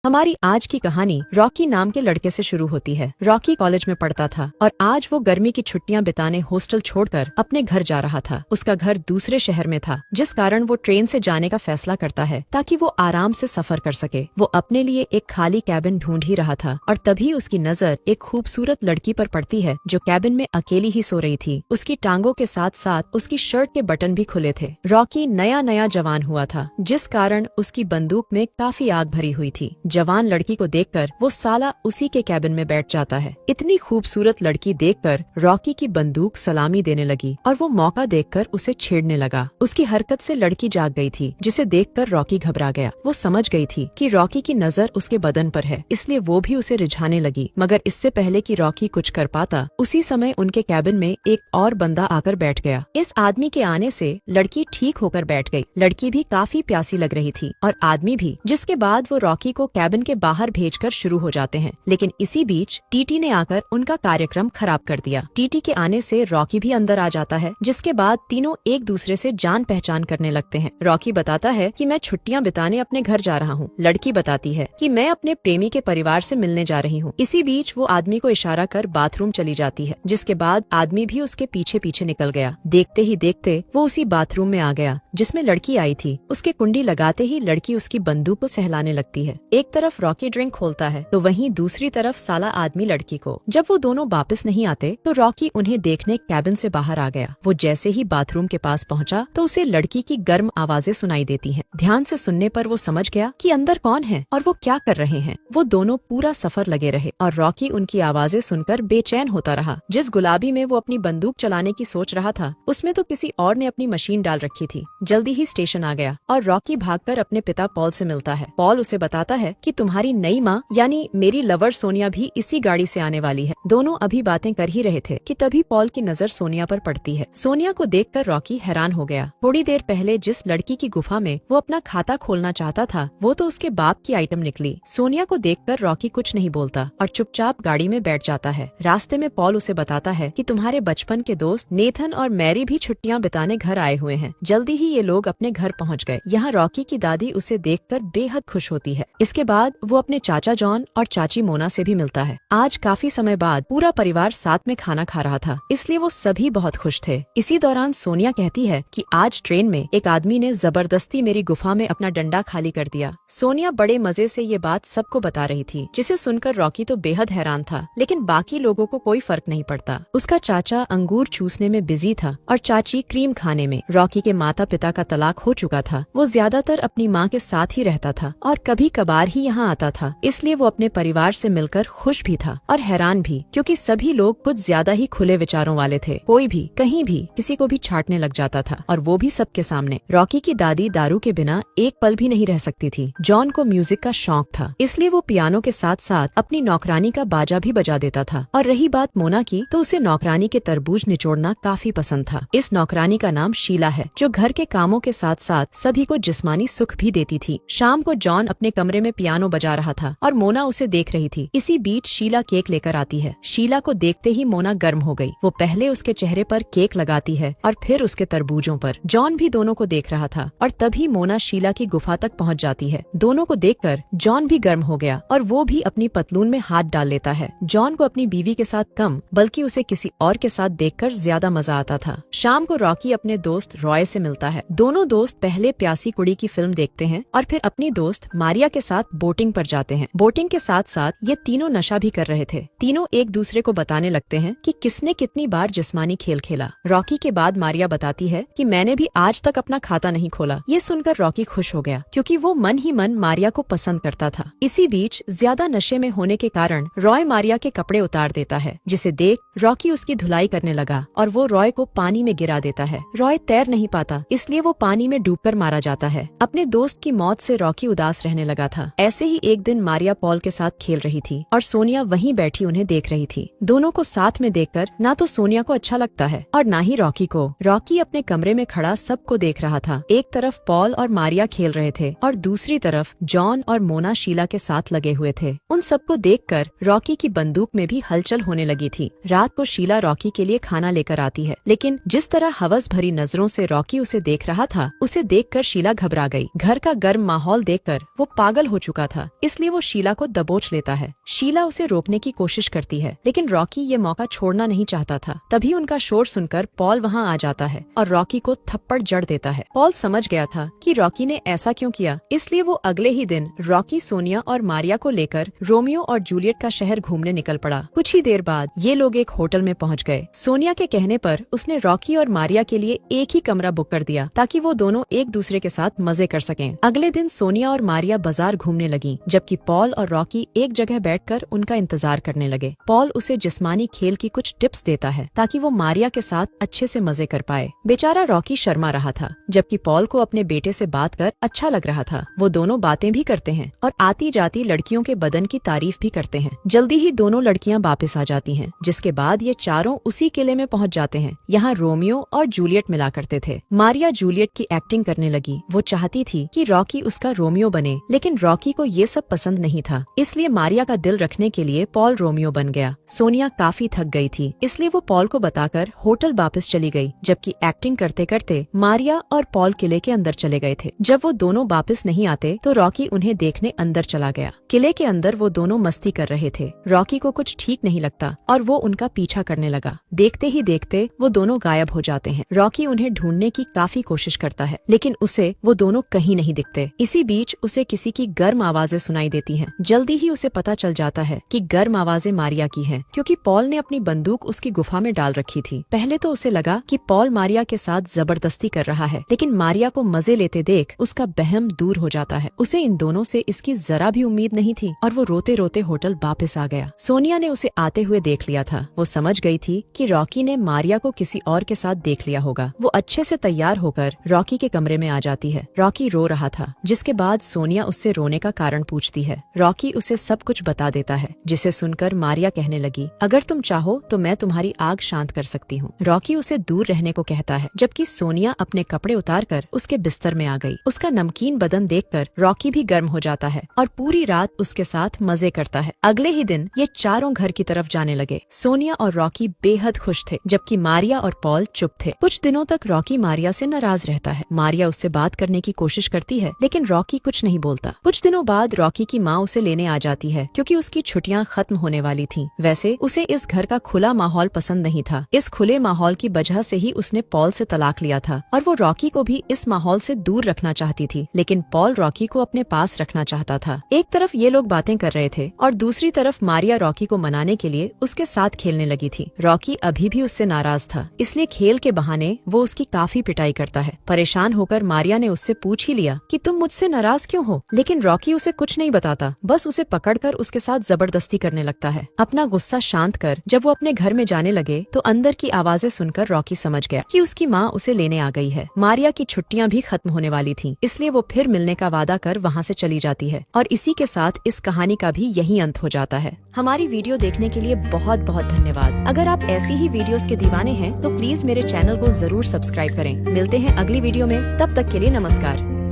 हमारी आज की कहानी रॉकी नाम के लड़के से शुरू होती है। रॉकी कॉलेज में पढ़ता था और आज वो गर्मी की छुट्टियां बिताने हॉस्टल छोड़कर अपने घर जा रहा था। उसका घर दूसरे शहर में था, जिस कारण वो ट्रेन से जाने का फैसला करता है ताकि वो आराम से सफर कर सके। वो अपने लिए एक खाली कैबिन ढूंढ ही रहा था और तभी उसकी नजर एक खूबसूरत लड़की पर पड़ती है जो कैबिन में अकेली ही सो रही थी। उसकी टांगों के साथ साथ उसकी शर्ट के बटन भी खुले थे। रॉकी नया नया जवान हुआ था, जिस कारण उसकी बंदूक में काफी आग भरी हुई थी। जवान लड़की को देखकर वो साला उसी के कैबिन में बैठ जाता है। इतनी खूबसूरत लड़की देखकर रॉकी की बंदूक सलामी देने लगी और वो मौका देखकर उसे छेड़ने लगा। उसकी हरकत से लड़की जाग गई थी, जिसे देखकर रॉकी घबरा गया। वो समझ गई थी कि रॉकी की नजर उसके बदन पर है, इसलिए वो भी उसे रिझाने लगी। मगर इससे पहले कि रॉकी कुछ कर पाता, उसी समय उनके कैबिन में एक और बंदा आकर बैठ गया। इस आदमी के आने से लड़की ठीक होकर बैठ गई। लड़की भी काफी प्यासी लग रही थी और आदमी भी, जिसके बाद वो रॉकी को कैबिन के बाहर भेजकर शुरू हो जाते हैं। लेकिन इसी बीच टीटी ने आकर उनका कार्यक्रम खराब कर दिया। टीटी के आने से रॉकी भी अंदर आ जाता है, जिसके बाद तीनों एक दूसरे से जान पहचान करने लगते हैं। रॉकी बताता है कि मैं छुट्टियां बिताने अपने घर जा रहा हूँ। लड़की बताती है कि मैं अपने प्रेमी के परिवार से मिलने जा रही हूँ। इसी बीच वो आदमी को इशारा कर बाथरूम चली जाती है, जिसके बाद आदमी भी उसके पीछे पीछे निकल गया। देखते ही देखते वो उसी बाथरूम में आ गया जिसमें लड़की आई थी। उसके कुंडी लगाते ही लड़की उसकी बंदूक को सहलाने लगती है। एक तरफ रॉकी ड्रिंक खोलता है तो वहीं दूसरी तरफ साला आदमी लड़की को। जब वो दोनों वापस नहीं आते तो रॉकी उन्हें देखने कैबिन से बाहर आ गया। वो जैसे ही बाथरूम के पास पहुंचा तो उसे लड़की की गर्म आवाजें सुनाई देती हैं। ध्यान से सुनने पर वो समझ गया कि अंदर कौन है और वो क्या कर रहे हैं। वो दोनों पूरा सफर लगे रहे और रॉकी उनकी आवाजें सुनकर बेचैन होता रहा। जिस गुलाबी में वो अपनी बंदूक चलाने की सोच रहा था, उसमें तो किसी और ने अपनी मशीन डाल रखी थी। जल्दी ही स्टेशन आ गया और रॉकी भागकर अपने पिता पॉल से मिलता है। पॉल उसे बताता है कि तुम्हारी नई माँ यानी मेरी लवर सोनिया भी इसी गाड़ी से आने वाली है। दोनों अभी बातें कर ही रहे थे कि तभी पॉल की नजर सोनिया पर पड़ती है। सोनिया को देखकर रॉकी हैरान हो गया। थोड़ी देर पहले जिस लड़की की गुफा में वो अपना खाता खोलना चाहता था, वो तो उसके बाप की आइटम निकली। सोनिया को देखकर रॉकी कुछ नहीं बोलता और चुपचाप गाड़ी में बैठ जाता है। रास्ते में पॉल उसे बताता है कि तुम्हारे बचपन के दोस्त नेथन और मैरी भी छुट्टियां बिताने घर आए हुए हैं। जल्दी ही ये लोग अपने घर पहुंच गए। यहाँ रॉकी की दादी उसे देखकर बेहद खुश होती है। इसके बाद वो अपने चाचा जॉन और चाची मोना से भी मिलता है। आज काफी समय बाद पूरा परिवार साथ में खाना खा रहा था, इसलिए वो सभी बहुत खुश थे। इसी दौरान सोनिया कहती है कि आज ट्रेन में एक आदमी ने जबरदस्ती मेरी गुफा में अपना डंडा खाली कर दिया। सोनिया बड़े मजे से ये बात सबको बता रही थी, जिसे सुनकर रॉकी तो बेहद हैरान था, लेकिन बाकी लोगों को कोई फर्क नहीं पड़ता। उसका चाचा अंगूर चूसने में बिजी था और चाची क्रीम खाने में। रॉकी के माता पिता का तलाक हो चुका था। वो ज्यादातर अपनी माँ के साथ ही रहता था और कभी कभार ही यहाँ आता था, इसलिए वो अपने परिवार से मिलकर खुश भी था और हैरान भी, क्योंकि सभी लोग कुछ ज्यादा ही खुले विचारों वाले थे। कोई भी कहीं भी किसी को भी छाटने लग जाता था और वो भी सबके सामने। रॉकी की दादी दारू के बिना एक पल भी नहीं रह सकती थी। जॉन को म्यूजिक का शौक था, इसलिए वो पियानो के साथ साथ अपनी नौकरानी का बाजा भी बजा देता था। और रही बात मोना की, तो उसे नौकरानी के तरबूज निचोड़ना काफी पसंद था। इस नौकरानी का नाम शीला है, जो घर के कामों के साथ साथ सभी को जिस्मानी सुख भी देती थी। शाम को जॉन अपने कमरे में पियानो बजा रहा था और मोना उसे देख रही थी। इसी बीच शीला केक लेकर आती है। शीला को देखते ही मोना गर्म हो गई। वो पहले उसके चेहरे पर केक लगाती है और फिर उसके तरबूजों पर। जॉन भी दोनों को देख रहा था और तभी मोना शीला की गुफा तक पहुंच जाती है। दोनों को देखकर जॉन भी गर्म हो गया और वो भी अपनी पतलून में हाथ डाल लेता है। जॉन को अपनी बीवी के साथ कम, बल्कि उसे किसी और के साथ देखकर ज्यादा मजा आता था। शाम को रॉकी अपने दोस्त रॉय से मिलता है। दोनों दोस्त पहले प्यासी कुड़ी की फिल्म देखते हैं और फिर अपनी दोस्त मारिया के साथ बोटिंग पर जाते हैं। बोटिंग के साथ साथ ये तीनों नशा भी कर रहे थे। तीनों एक दूसरे को बताने लगते हैं कि किसने कितनी बार जिस्मानी खेल खेला। रॉकी के बाद मारिया बताती है कि मैंने भी आज तक अपना खाता नहीं खोला। ये सुनकर रॉकी खुश हो गया, क्योंकि वो मन ही मन मारिया को पसंद करता था। इसी बीच ज्यादा नशे में होने के कारण रॉय मारिया के कपड़े उतार देता है, जिसे देख रॉकी उसकी धुलाई करने लगा और वो रॉय को पानी में गिरा देता है। रॉय तैर नहीं पाता, इसलिए वो पानी में डूबकर मारा जाता है। अपने दोस्त की मौत से रॉकी उदास रहने लगा था। ऐसे ही एक दिन मारिया पॉल के साथ खेल रही थी और सोनिया वहीं बैठी उन्हें देख रही थी। दोनों को साथ में देखकर ना तो सोनिया को अच्छा लगता है और ना ही रॉकी को। रॉकी अपने कमरे में खड़ा सबको देख रहा था। एक तरफ पॉल और मारिया खेल रहे थे और दूसरी तरफ जॉन और मोना शीला के साथ लगे हुए थे। उन सबको देखकर रॉकी की बंदूक में भी हलचल होने लगी थी। रात को शीला रॉकी के लिए खाना लेकर आती है, लेकिन जिस तरह हवस भरी नजरों से रॉकी उसे देख रहा था, उसे देखकर शीला घबरा गई। घर का गर्म माहौल देखकर वो पागल हो चुका चुका था, इसलिए वो शीला को दबोच लेता है। शीला उसे रोकने की कोशिश करती है, लेकिन रॉकी ये मौका छोड़ना नहीं चाहता था। तभी उनका शोर सुनकर पॉल वहाँ आ जाता है और रॉकी को थप्पड़ जड़ देता है। पॉल समझ गया था कि रॉकी ने ऐसा क्यों किया, इसलिए वो अगले ही दिन रॉकी, सोनिया और मारिया को लेकर रोमियो और जूलियट का शहर घूमने निकल पड़ा। कुछ ही देर बाद ये लोग एक होटल में पहुँच गए। सोनिया के कहने पर उसने रॉकी और मारिया के लिए एक ही कमरा बुक कर दिया ताकि वो दोनों एक दूसरे के साथ मजे कर सकें। अगले दिन सोनिया और मारिया बाजार घूमने लगी, जबकि पॉल और रॉकी एक जगह बैठकर उनका इंतजार करने लगे। पॉल उसे जिस्मानी खेल की कुछ टिप्स देता है ताकि वो मारिया के साथ अच्छे से मजे कर पाए। बेचारा रॉकी शर्मा रहा था, जबकि पॉल को अपने बेटे से बात कर अच्छा लग रहा था। वो दोनों बातें भी करते हैं और आती जाती लड़कियों के बदन की तारीफ भी करते हैं। जल्दी ही दोनों लड़कियां वापस आ जाती हैं, जिसके बाद ये चारों उसी किले में पहुंच जाते हैं। यहाँ रोमियो और जूलियट मिला करते थे। मारिया जूलियट की एक्टिंग करने लगी। वो चाहती थी कि रॉकी उसका रोमियो बने, लेकिन रॉकी को ये सब पसंद नहीं था, इसलिए मारिया का दिल रखने के लिए पॉल रोमियो बन गया। सोनिया काफी थक गई थी, इसलिए वो पॉल को बताकर होटल वापस चली गई, जबकि एक्टिंग करते करते मारिया और पॉल किले के अंदर चले गए थे। जब वो दोनों वापस नहीं आते तो रॉकी उन्हें देखने अंदर चला गया। किले के अंदर वो दोनों मस्ती कर रहे थे। रॉकी को कुछ ठीक नहीं लगता और वो उनका पीछा करने लगा। देखते ही देखते वो दोनों गायब हो जाते हैं। रॉकी उन्हें ढूंढने की काफी कोशिश करता है, लेकिन उसे वो दोनों कहीं नहीं दिखते। इसी बीच उसे किसी की गर्म आवाजें सुनाई देती हैं। जल्दी ही उसे पता चल जाता है कि गर्म आवाजें मारिया की हैं, क्योंकि पॉल ने अपनी बंदूक उसकी गुफा में डाल रखी थी। पहले तो उसे लगा कि पॉल मारिया के साथ जबरदस्ती कर रहा है, लेकिन मारिया को मजे लेते देख उसका बहम दूर हो जाता है। उसे इन दोनों से इसकी जरा भी उम्मीद नहीं थी और वो रोते रोते होटल वापस आ गया। सोनिया ने उसे आते हुए देख लिया था। वो समझ गई थी कि रॉकी ने मारिया को किसी और के साथ देख लिया होगा। वो अच्छे से तैयार होकर रॉकी के कमरे में आ जाती है। रॉकी रो रहा था, जिसके बाद सोनिया उससे रोने का कारण पूछती है। रॉकी उसे सब कुछ बता देता है, जिसे सुनकर मारिया कहने लगी, अगर तुम चाहो तो मैं तुम्हारी आग शांत कर सकती हूँ। रॉकी उसे दूर रहने को कहता है, जबकि सोनिया अपने कपड़े उतारकर उसके बिस्तर में आ गई। उसका नमकीन बदन देखकर रॉकी भी गर्म हो जाता है और पूरी रात उसके साथ मजे करता है। अगले ही दिन ये चारों घर की तरफ जाने लगे। सोनिया और रॉकी बेहद खुश थे, जबकि मारिया और पॉल चुप थे। कुछ दिनों तक रॉकी मारिया से नाराज रहता है। मारिया उससे बात करने की कोशिश करती है, लेकिन रॉकी कुछ नहीं बोलता। कुछ दिनों बाद रॉकी की माँ उसे लेने आ जाती है, क्योंकि उसकी छुट्टियाँ खत्म होने वाली थीं। वैसे उसे इस घर का खुला माहौल पसंद नहीं था। इस खुले माहौल की वजह से ही उसने पॉल से तलाक लिया था और वो रॉकी को भी इस माहौल से दूर रखना चाहती थी, लेकिन पॉल रॉकी को अपने पास रखना चाहता था। एक तरफ ये लोग बातें कर रहे थे और दूसरी तरफ मारिया रॉकी को मनाने के लिए उसके साथ खेलने लगी थी। रॉकी अभी भी उससे नाराज था, इसलिए खेल के बहाने वो उसकी काफी पिटाई करता है। परेशान होकर मारिया ने उससे पूछ ही लिया कि तुम मुझसे नाराज क्यों हो, लेकिन रॉकी उसे कुछ नहीं बताता, बस उसे पकड़कर उसके साथ जबरदस्ती करने लगता है। अपना गुस्सा शांत कर जब वो अपने घर में जाने लगे तो अंदर की आवाजें सुनकर रॉकी समझ गया कि उसकी माँ उसे लेने आ गई है। मारिया की छुट्टियाँ भी खत्म होने वाली थीं, इसलिए वो फिर मिलने का वादा कर वहाँ से चली जाती है और इसी के साथ इस कहानी का भी यही अंत हो जाता है। हमारी वीडियो देखने के लिए बहुत बहुत धन्यवाद। अगर आप ऐसी ही वीडियोस के दीवाने हैं तो प्लीज मेरे चैनल को जरूर सब्सक्राइब करें। मिलते हैं अगली वीडियो में, तब तक के लिए नमस्कार।